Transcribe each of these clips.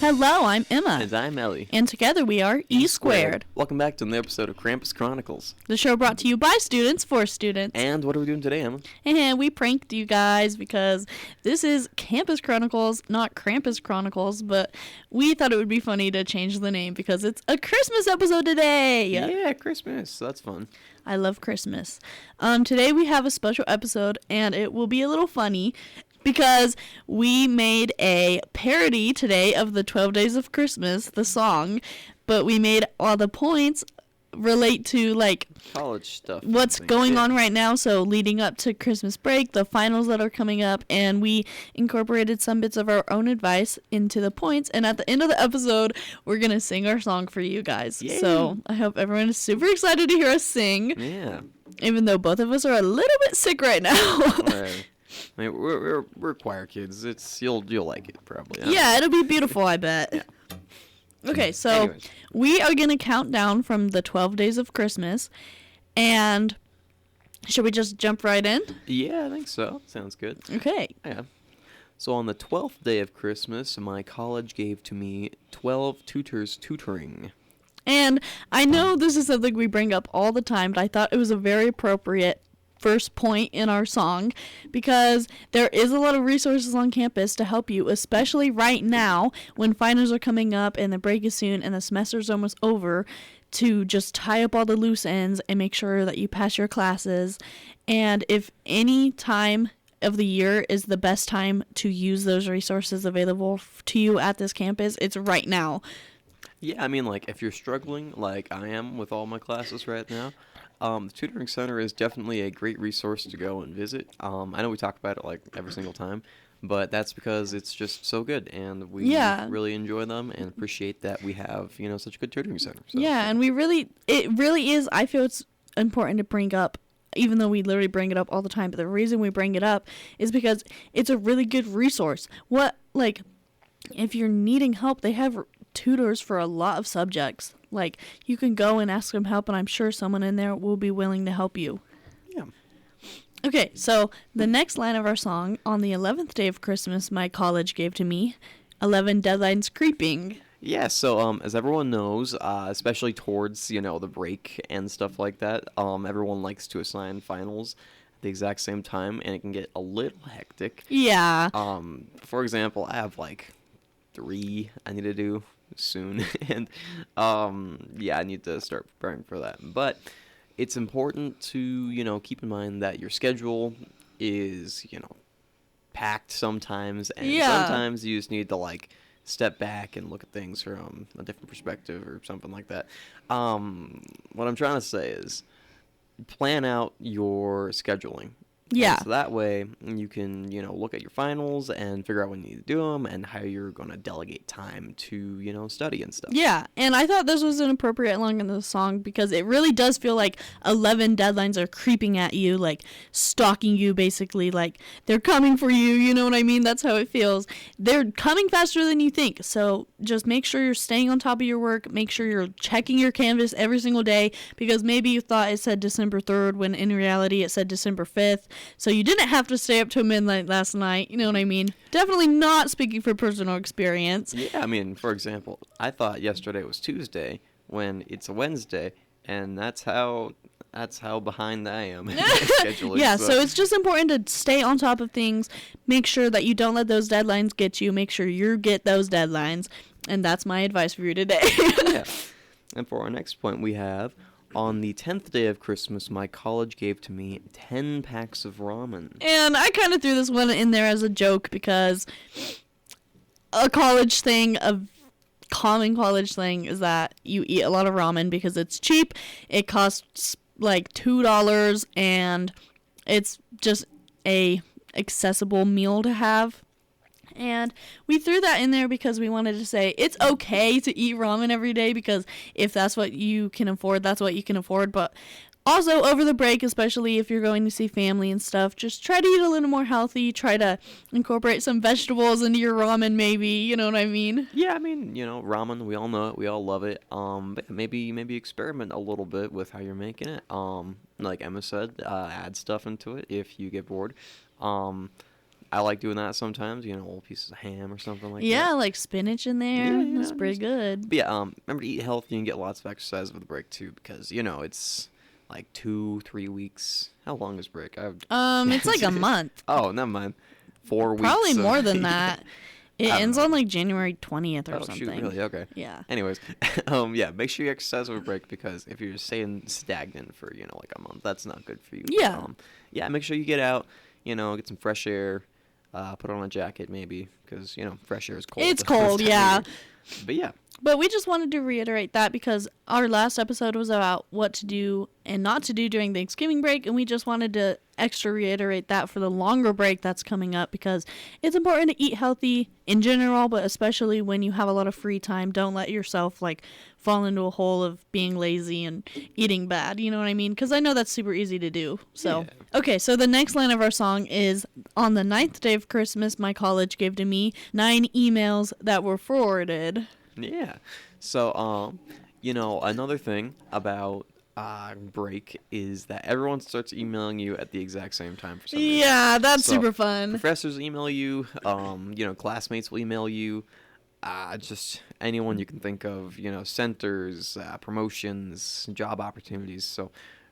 Hello, I'm Emma. And I'm Ellie. And together we are E Squared. Welcome back to another episode of Krampus Chronicles. The show brought to you by students for students. And what are we doing today, Emma? And we pranked you guys because this is Campus Chronicles, not Krampus Chronicles, but we thought it would be funny to change the name because it's a Christmas episode today. Yeah, Christmas. That's fun. I love Christmas. Today we have a special episode, and it will be a little funny because we made a parody today of the 12 Days of Christmas, the song, but we made all the points relate to, like, college stuff. What's going on right now, so leading up to Christmas break, the finals that are coming up, and we incorporated some bits of our own advice into the points, and at the end of the episode, we're going to sing our song for you guys. Yay. So I hope everyone is super excited to hear us sing. Yeah. Even though both of us are a little bit sick right now. Right. I mean, we're choir kids. You'll like it probably. Yeah, it'll be beautiful, I bet. Yeah. Okay, so Anyways. we are going to count down from the 12 days of Christmas, and should we just jump right in? Yeah, I think so. Sounds good. Okay. Yeah. So on the 12th day of Christmas, my college gave to me 12 tutors tutoring. And I know this is something we bring up all the time, but I thought it was a very appropriate first point in our song because there is a lot of resources on campus to help you, especially right now when finals are coming up and the break is soon and the semester's almost over, to just tie up all the loose ends and make sure that you pass your classes. And if any time of the year is the best time to use those resources available to you at this campus, it's right now. Yeah, I mean, like, if you're struggling like I am with all my classes right now, the tutoring center is definitely a great resource to go and visit. I know we talk about it, like, every single time, but that's because it's just so good, and we really enjoy them and appreciate that we have, such a good tutoring center. So. Yeah, and it really is, I feel it's important to bring up, even though we literally bring it up all the time, but the reason we bring it up is because it's a really good resource. If you're needing help, they have tutors for a lot of subjects. Like, you can go and ask them help, and I'm sure someone in there will be willing to help you. Yeah. Okay, so the next line of our song, on the 11th day of Christmas, my college gave to me 11 deadlines creeping. Yeah, so as everyone knows, especially towards, the break and stuff like that, everyone likes to assign finals at the exact same time, and it can get a little hectic. Yeah. For example, I have, 3 I need to do soon, and I need to start preparing for that. But it's important to keep in mind that your schedule is packed sometimes, and sometimes you just need to step back and look at things from a different perspective or something like that. What I'm trying to say is plan out your scheduling. Yeah. And so that way you can, look at your finals and figure out when you need to do them and how you're going to delegate time to, study and stuff. Yeah, and I thought this was an appropriate line in the song because it really does feel like 11 deadlines are creeping at you, stalking you basically, they're coming for you, you know what I mean? That's how it feels. They're coming faster than you think, so just make sure you're staying on top of your work, make sure you're checking your Canvas every single day because maybe you thought it said December 3rd when in reality it said December 5th. So you didn't have to stay up till midnight last night, you know what I mean? Definitely not speaking for personal experience. Yeah, I mean, for example, I thought yesterday was Tuesday when it's a Wednesday, and that's how behind I am in scheduling. Yeah, so it's just important to stay on top of things, make sure that you don't let those deadlines get you, make sure you get those deadlines, and that's my advice for you today. Yeah. And for our next point, we have, on the 10th day of Christmas, my college gave to me 10 packs of ramen. And I kind of threw this one in there as a joke because a common college thing is that you eat a lot of ramen because it's cheap. It costs $2 and it's just a accessible meal to have. And we threw that in there because we wanted to say it's okay to eat ramen every day because if that's what you can afford, that's what you can afford. But also over the break, especially if you're going to see family and stuff, just try to eat a little more healthy. Try to incorporate some vegetables into your ramen maybe, you know what I mean? Yeah, I mean, ramen, we all know it, we all love it. But maybe experiment a little bit with how you're making it. Like Emma said, add stuff into it if you get bored. I like doing that sometimes, little pieces of ham or something like that. Yeah, like spinach in there. Yeah, That's pretty good. But yeah, remember to eat healthy and get lots of exercise over the break too, because it's like 2-3 weeks. How long is break? It's like a month. Oh, never mind. 4 weeks. Probably more than that. It ends on like January 20th or oh, something. Shoot, really? Okay. Yeah. Anyways, yeah, make sure you exercise over break, because if you're staying stagnant for, like a month, that's not good for you. Yeah. Yeah, make sure you get out, get some fresh air, put on a jacket maybe, because, fresh air is cold. It's cold, yeah. But yeah. But we just wanted to reiterate that because our last episode was about what to do and not to do during Thanksgiving break, and we just wanted to extra reiterate that for the longer break that's coming up, because it's important to eat healthy in general, but especially when you have a lot of free time. Don't let yourself fall into a hole of being lazy and eating bad, you know what I mean? Because I know that's super easy to do. So Yeah. Okay, so the next line of our song is, on the 9th day of Christmas my college gave to me 9 emails that were forwarded. Yeah. So, another thing about break is that everyone starts emailing you at the exact same time for some reason. Yeah, that's So, super fun. Professors email you, classmates will email you, just anyone you can think of, centers, promotions, job opportunities. So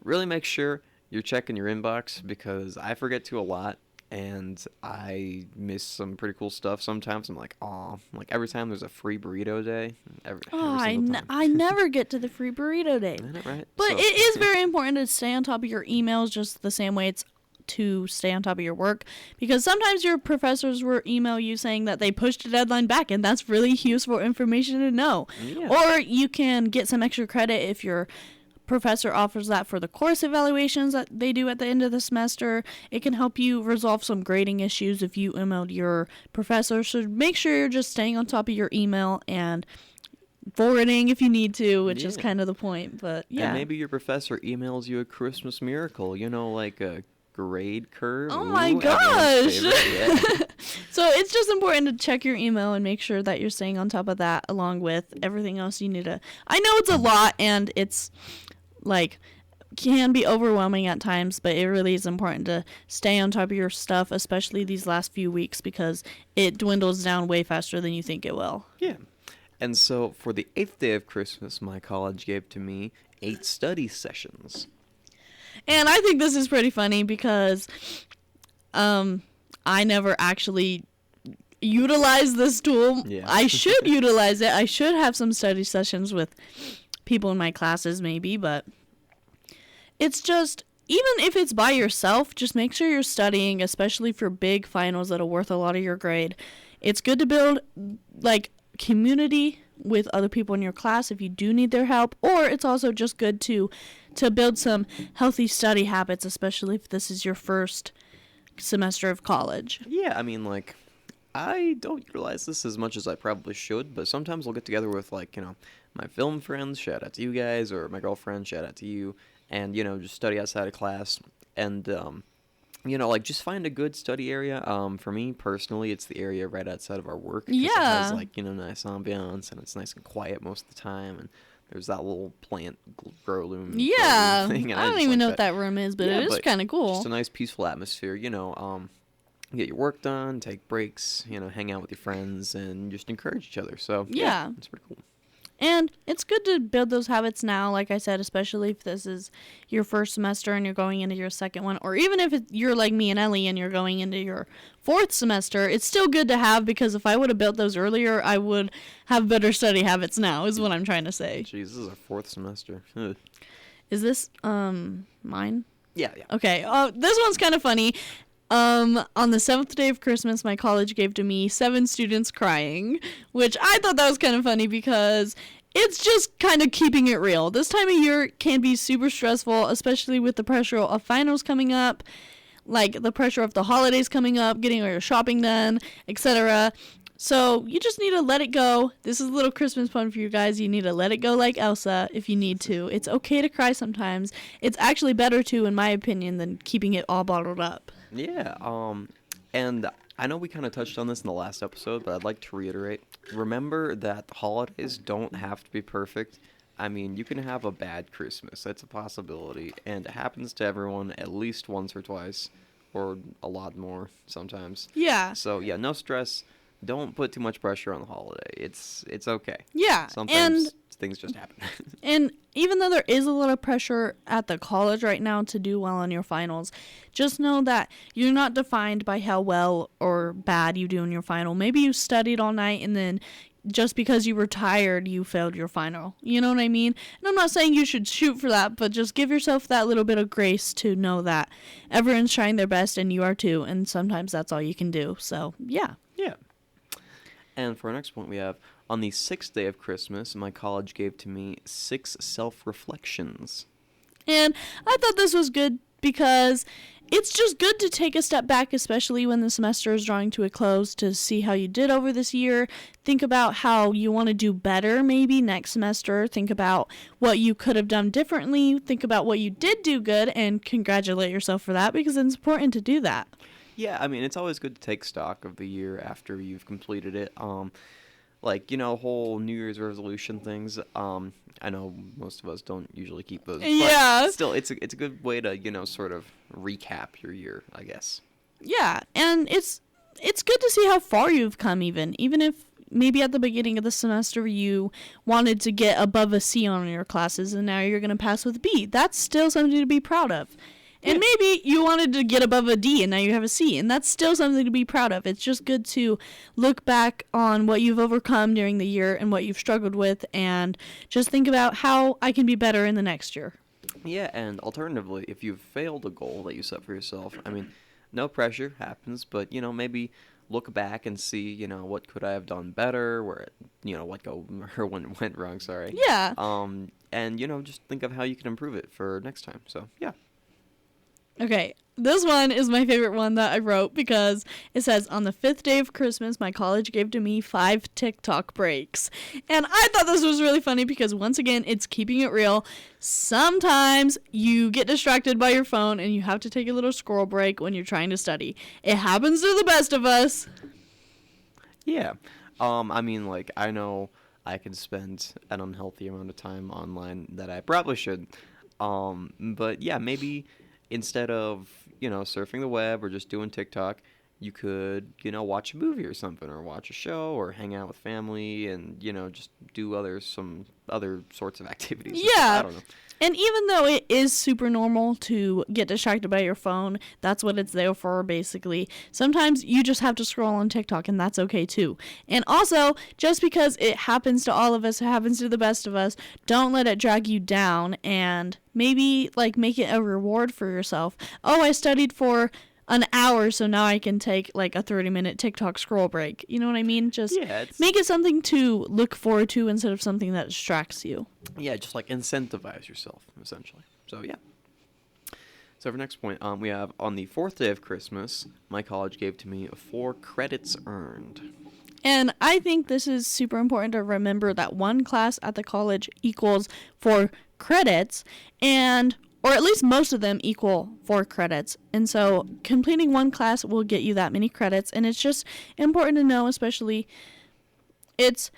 really make sure you're checking your inbox, because I forget to a lot. And I miss some pretty cool stuff sometimes. I'm like, aw. Like, every time there's a free burrito day. Every single time. I never get to the free burrito day. Isn't that right? But So- it is very important to stay on top of your emails, just the same way it's to stay on top of your work. Because sometimes your professors will email you saying that they pushed a deadline back, and that's really useful information to know. Yeah. Or you can get some extra credit if your professor offers that for the course evaluations that they do at the end of the semester. It can help you resolve some grading issues if you emailed your professor. So make sure you're just staying on top of your email and forwarding if you need to, which is kind of the point. But yeah. And maybe your professor emails you a Christmas miracle, like a grade curve. Oh my Ooh, gosh. everyone's favorite. Yeah. So it's just important to check your email and make sure that you're staying on top of that, along with everything else you need to. I know it's a lot, and it's can be overwhelming at times, but it really is important to stay on top of your stuff, especially these last few weeks, because it dwindles down way faster than you think it will. Yeah. And so for the 8th day of Christmas, my college gave to me 8 study sessions. And I think this is pretty funny because I never actually utilized this tool. Yeah. I should utilize it. I should have some study sessions with people in my classes maybe, but it's just, even if it's by yourself, just make sure you're studying, especially for big finals that are worth a lot of your grade. It's good to build community with other people in your class if you do need their help, or it's also just good to build some healthy study habits, especially if this is your first semester of college. Yeah, I mean, I don't utilize this as much as I probably should, but sometimes I'll get together with, my film friends, shout out to you guys, or my girlfriend, shout out to you, and, just study outside of class, and, just find a good study area. For me, personally, it's the area right outside of our work. 'Cause Yeah. it has, nice ambiance, and it's nice and quiet most of the time, and there's that little plant grow loom Yeah, thing, and I don't just even like know what that room is, but Yeah, it is but kind of cool. Just a nice, peaceful atmosphere, get your work done, take breaks, hang out with your friends, and just encourage each other. So, Yeah. it's pretty cool. And it's good to build those habits now, like I said, especially if this is your first semester and you're going into your second one, or even if you're like me and Ellie and you're going into your 4th semester, it's still good to have, because if I would have built those earlier, I would have better study habits now, is what I'm trying to say. Jeez, this is our 4th semester. Ugh. Is this, mine? Yeah. Okay, this one's kind of funny. On the 7th day of Christmas, my college gave to me 7 students crying, which I thought that was kind of funny because it's just kind of keeping it real. This time of year can be super stressful, especially with the pressure of finals coming up, the pressure of the holidays coming up, getting all your shopping done, etc. So you just need to let it go. This is a little Christmas pun for you guys. You need to let it go like Elsa if you need to. It's okay to cry sometimes. It's actually better to, in my opinion, than keeping it all bottled up. Yeah, and I know we kind of touched on this in the last episode, but I'd like to reiterate. Remember that the holidays don't have to be perfect. I mean, you can have a bad Christmas. That's a possibility, and it happens to everyone at least once or twice. or a lot more sometimes. Yeah. So yeah, no stress. Don't put too much pressure on the holiday. It's okay. Yeah. Sometimes things just happen. And even though there is a lot of pressure at the college right now to do well on your finals, just know that you're not defined by how well or bad you do in your final. Maybe you studied all night and then just because you were tired, you failed your final. You know what I mean? And I'm not saying you should shoot for that, but just give yourself that little bit of grace to know that everyone's trying their best and you are too. And sometimes that's all you can do. So, yeah. Yeah. And for our next point, we have, on the 6th day of Christmas, my college gave to me 6 self-reflections. And I thought this was good because it's just good to take a step back, especially when the semester is drawing to a close, to see how you did over this year. Think about how you want to do better maybe next semester. Think about what you could have done differently. Think about what you did do good and congratulate yourself for that, because it's important to do that. Yeah, I mean, it's always good to take stock of the year after you've completed it. Like, you know, whole New Year's resolution things. I know most of us don't usually keep those. Yeah. But still, it's a good way to, you know, sort of recap your year, I guess. Yeah, and it's good to see how far you've come, even if maybe at the beginning of the semester you wanted to get above a C on your classes and now you're going to pass with B. That's still something to be proud of. And maybe you wanted to get above a D and now you have a C, and that's still something to be proud of. It's just good to look back on what you've overcome during the year and what you've struggled with, and just think about how I can be better in the next year. Yeah, and alternatively, if you've failed a goal that you set for yourself, I mean, no pressure, happens, but, you know, maybe look back and see, you know, what could I have done better, where, you know, when it went wrong, sorry. Yeah. And, you know, just think of how you can improve it for next time. So, yeah. Okay, this one is my favorite one that I wrote because it says, on the 5th day of Christmas, my college gave to me 5 TikTok breaks. And I thought this was really funny because, once again, it's keeping it real. Sometimes you get distracted by your phone and you have to take a little scroll break when you're trying to study. It happens to the best of us. Yeah. I mean, like, I know I can spend an unhealthy amount of time online that I probably should. But, yeah, maybe instead of, you know, surfing the web or just doing TikTok, you could, you know, watch a movie or something, or watch a show, or hang out with family, and, you know, just do some other sorts of activities. Yeah. I don't know. And even though it is super normal to get distracted by your phone, that's what it's there for, basically. Sometimes you just have to scroll on TikTok, and that's okay too. And also, just because it happens to all of us, it happens to the best of us, don't let it drag you down, and maybe, like, make it a reward for yourself. Oh, I studied for an hour, so now I can take, like, a 30-minute TikTok scroll break. You know what I mean? Just make it something to look forward to instead of something that distracts you. Yeah, just, like, incentivize yourself, essentially. So, yeah. So, for next point, we have, on the 4th day of Christmas, my college gave to me 4 credits earned. And I think this is super important to remember that one class at the college equals 4 credits, or at least most of them equal 4 credits. And so completing one class will get you that many credits. And it's just important to know, especially, it's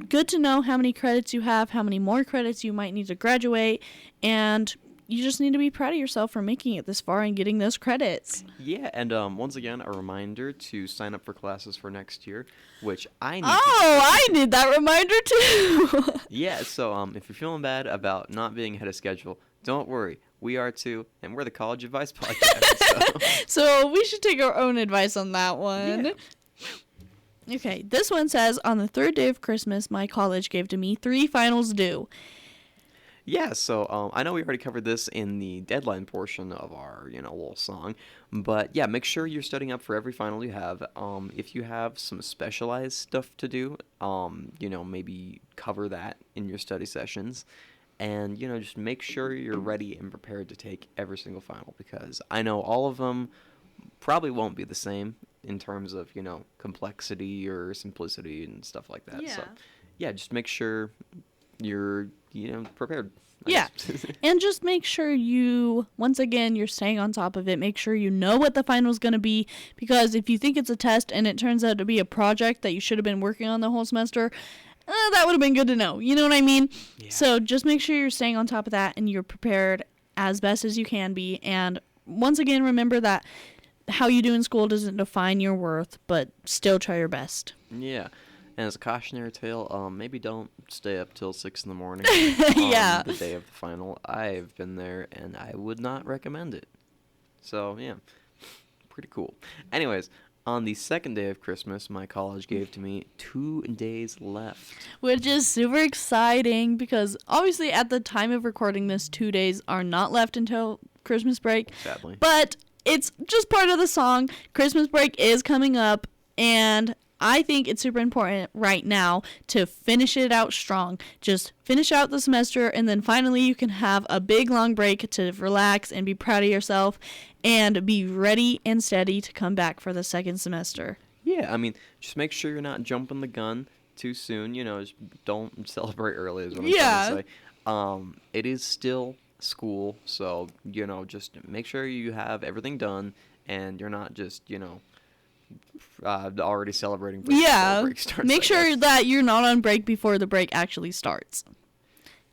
good to know how many credits you have, how many more credits you might need to graduate, and you just need to be proud of yourself for making it this far and getting those credits. Yeah, and once again, a reminder to sign up for classes for next year, which I need I need that reminder too. Yeah, so if you're feeling bad about not being ahead of schedule, don't worry. We are too, and we're the College Advice Podcast. So we should take our own advice on that one. Yeah. Okay, this one says, on the 3rd day of Christmas, my college gave to me 3 finals due. Yeah, so I know we already covered this in the deadline portion of our, you know, little song, but yeah, make sure you're studying up for every final you have. If you have some specialized stuff to do, you know, maybe cover that in your study sessions, and, you know, just make sure you're ready and prepared to take every single final, because I know all of them probably won't be the same in terms of, you know, complexity or simplicity and stuff like that. Yeah. So, yeah, just make sure you're, you know, prepared. Yeah. And just make sure once again, you're staying on top of it. Make sure you know what the final's going to be, because if you think it's a test and it turns out to be a project that you should have been working on the whole semester, that would have been good to know. You know what I mean? Yeah. So just make sure you're staying on top of that and you're prepared as best as you can be. And once again, remember that how you do in school doesn't define your worth, but still try your best. Yeah. And as a cautionary tale, maybe don't stay up till 6 in the morning Yeah. on the day of the final. I've been there, and I would not recommend it. So, yeah, pretty cool. Anyways, on the second day of Christmas, my college gave to me 2 days left. Which is super exciting because obviously at the time of recording this, 2 days are not left until Christmas break. Sadly. But it's just part of the song. Christmas break is coming up, and I think it's super important right now to finish it out strong. Just finish out the semester, and then finally you can have a big long break to relax and be proud of yourself and be ready and steady to come back for the second semester. Yeah, I mean, just make sure you're not jumping the gun too soon. Just don't celebrate early is what I'm trying to say. It is still school, so, just make sure you have everything done and you're not just, already celebrating before break starts. Make sure that you're not on break before the break actually starts.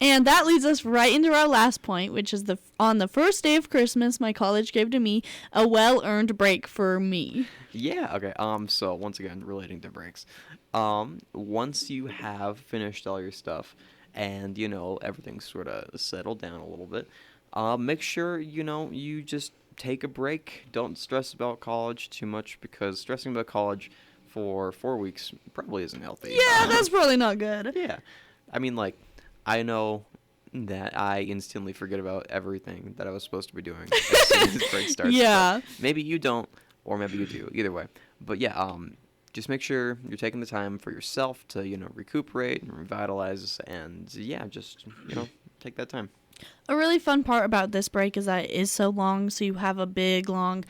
And that leads us right into our last point, which is on the first day of Christmas, my college gave to me a well-earned break for me. Yeah, okay. So once again, relating to breaks. Once you have finished all your stuff and, everything's sort of settled down a little bit, make sure, you just take a break. Don't stress about college too much, because stressing about college for 4 weeks probably isn't healthy. Yeah, that's probably not good. Yeah. I mean, I know that I instantly forget about everything that I was supposed to be doing as soon as break starts. Yeah. Maybe you don't, or maybe you do. Either way. But yeah, just make sure you're taking the time for yourself to, recuperate and revitalize, and yeah, just, take that time. A really fun part about this break is that it is so long, so you have a big, long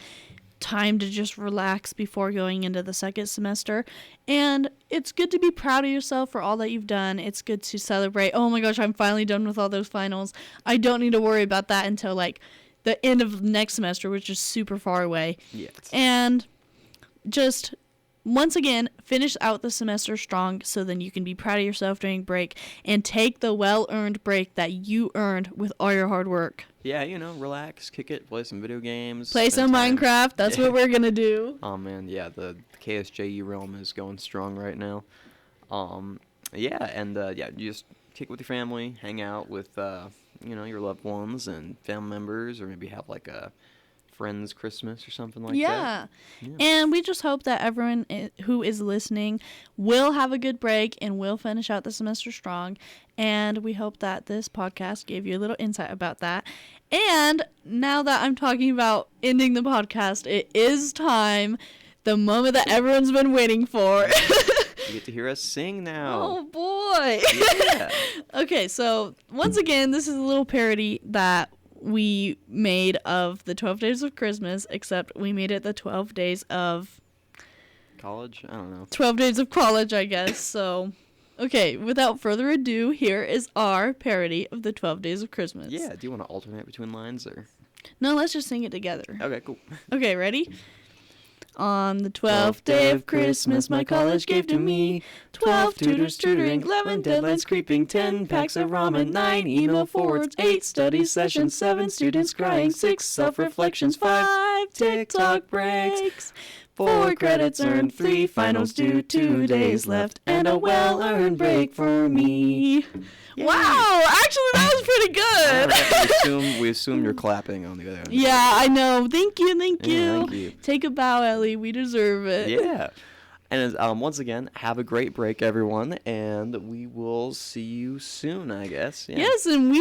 time to just relax before going into the second semester. And it's good to be proud of yourself for all that you've done. It's good to celebrate. Oh my gosh, I'm finally done with all those finals. I don't need to worry about that until the end of next semester, which is super far away. Yeah. And just once again, finish out the semester strong so then you can be proud of yourself during break and take the well-earned break that you earned with all your hard work. Yeah, relax, kick it, play some video games. Play some Minecraft. That's what we're going to do. Oh, man, yeah, the KSJE realm is going strong right now. Yeah, and, you just kick it with your family, hang out with, your loved ones and family members, or maybe have, a friend's Christmas or something like that. Yeah. And we just hope that everyone who is listening will have a good break and will finish out the semester strong. And we hope that this podcast gave you a little insight about that. And now that I'm talking about ending the podcast, it is time, the moment that everyone's been waiting for. You get to hear us sing now. Oh, boy. Yeah. Okay, so once again, this is a little parody that we made of the 12 Days of Christmas, except we made it the 12 days of college? I don't know. 12 days of college, I guess. So, okay, without further ado, here is our parody of the 12 Days of Christmas. Yeah, do you want to alternate between lines, or? No, let's just sing it together. Okay, cool. Okay, ready? On the 12th day of Christmas, my college gave to me 12 tutors tutoring, 11 deadlines creeping, 10 packs of ramen, 9 email forwards, 8 study sessions, 7 students crying, 6 self-reflections, 5 TikTok breaks, 4 credits earned, 3 finals due, 2 days left, and a well-earned break for me. Yay. Wow, actually that was pretty good. Right, we assume you're clapping on the other end. Yeah, I know. Thank you. Thank you. Take a bow, Ellie. We deserve it. Yeah. And once again, have a great break, everyone, and we will see you soon, I guess. Yeah. Yes, and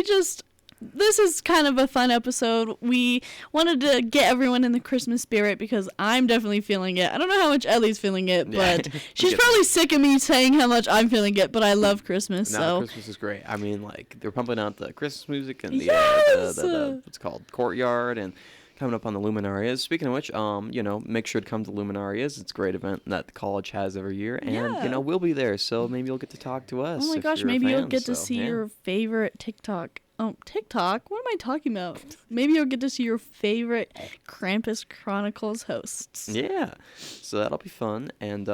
this is kind of a fun episode. We wanted to get everyone in the Christmas spirit because I'm definitely feeling it. I don't know how much Ellie's feeling it, but she's probably sick of me saying how much I'm feeling it, but I love Christmas. No, Christmas is great. I mean, they're pumping out the Christmas music and the what's called Courtyard, and coming up on the Luminarias. Speaking of which, make sure to come to Luminarias. It's a great event that the college has every year, and we'll be there, so maybe you'll get to talk to us. Oh my gosh, maybe you'll get to see your favorite TikTok Oh, TikTok? What am I talking about? Maybe you'll get to see your favorite Krampus Chronicles hosts. Yeah, so that'll be fun. And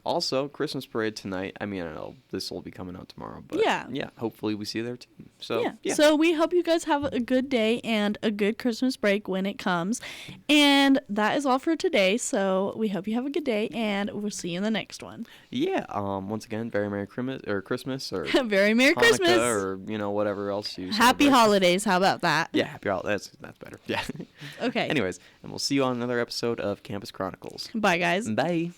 also, Christmas parade tonight. I mean, I know this will be coming out tomorrow, but yeah, hopefully we see you there too. So yeah. So we hope you guys have a good day and a good Christmas break when it comes. And that is all for today. So we hope you have a good day, and we'll see you in the next one. Yeah. Once again, very Merry Christmas or Very Merry Hanukkah Christmas or whatever else you. Happy celebrate. holidays. How about that? Yeah, happy holidays. That's better. Yeah. Okay. Anyways, and we'll see you on another episode of Campus Chronicles. Bye, guys. Bye.